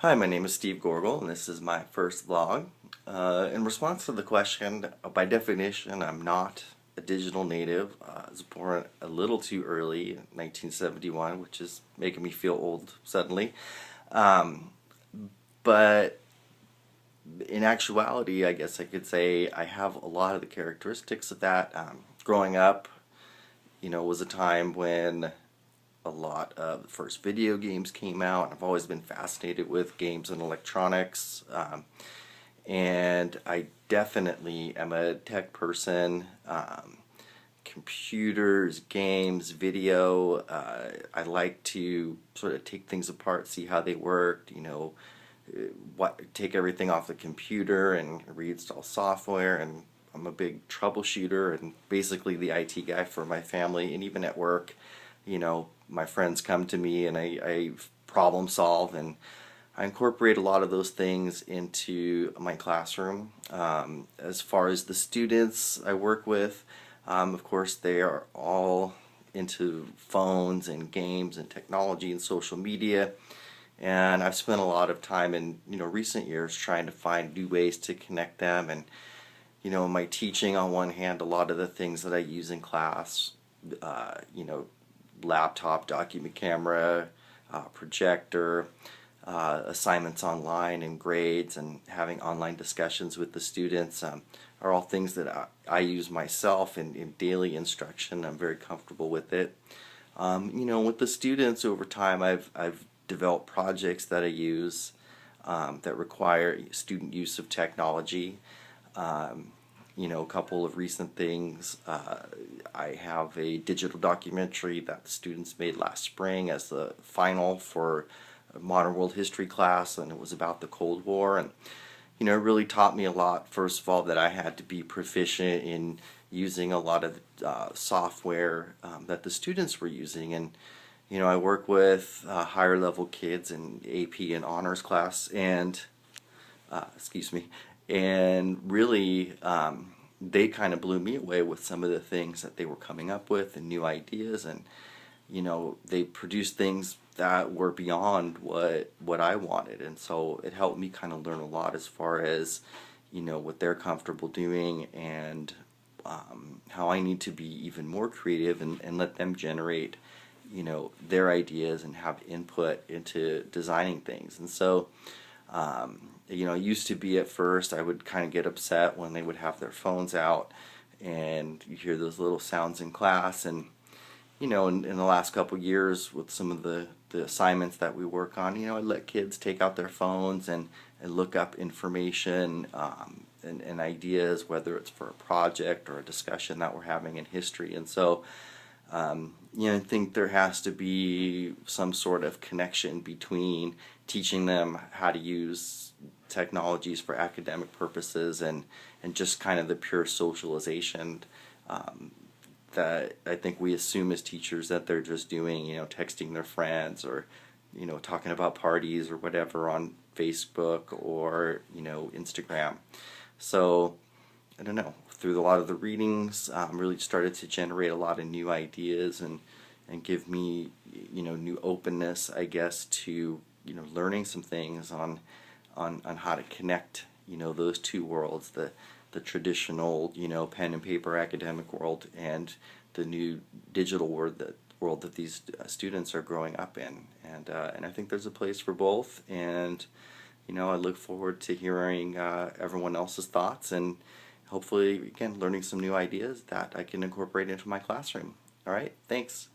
Hi, my name is Steve Gorgol, and this is my first vlog. In response to the question, by definition, I'm not a digital native. I was born a little too early in 1971, which is making me feel old suddenly. Um, but in actuality, I guess I could say I have a lot of the characteristics of that. Growing up, was a time when a lot of the first video games came out. I've always been fascinated with games and electronics, and I definitely am a tech person. Computers, games, video. I like to sort of take things apart, see how they work. Take everything off the computer and reinstall software. And I'm a big troubleshooter and basically the IT guy for my family, and even at work. My friends come to me and I problem solve, and I incorporate a lot of those things into my classroom. As far as the students I work with, of course they are all into phones and games and technology and social media, and I've spent a lot of time in recent years trying to find new ways to connect them. And in my teaching, on one hand, a lot of the things that I use in class, laptop, document camera, projector, assignments online and grades, and having online discussions with the students are all things that I use myself in daily instruction. I'm very comfortable with it. With the students over time, I've developed projects that I use that require student use of technology. A couple of recent things. I have a digital documentary that the students made last spring as the final for a modern world history class, and it was about the Cold War. And it really taught me a lot. First of all, that I had to be proficient in using a lot of software that the students were using. And I work with higher level kids in AP and honors class, and excuse me, and really they kind of blew me away with some of the things that they were coming up with and new ideas. And they produced things that were beyond what I wanted, and so it helped me kind of learn a lot as far as what they're comfortable doing, and how I need to be even more creative and let them generate their ideas and have input into designing things. And so it used to be at first I would kind of get upset when they would have their phones out and you hear those little sounds in class. And in the last couple years, with some of the assignments that we work on, I let kids take out their phones and look up information and ideas, whether it's for a project or a discussion that we're having in history. And so I think there has to be some sort of connection between teaching them how to use technologies for academic purposes and just kind of the pure socialization that I think we assume as teachers that they're just doing, texting their friends, or talking about parties or whatever on Facebook or Instagram. So I don't know, through a lot of the readings, really started to generate a lot of new ideas and give me new openness, I guess, to learning some things on how to connect those two worlds, the traditional pen and paper academic world and the new digital world that these students are growing up in. And I think there's a place for both, and I look forward to hearing everyone else's thoughts, and hopefully, again, learning some new ideas that I can incorporate into my classroom. All right, thanks.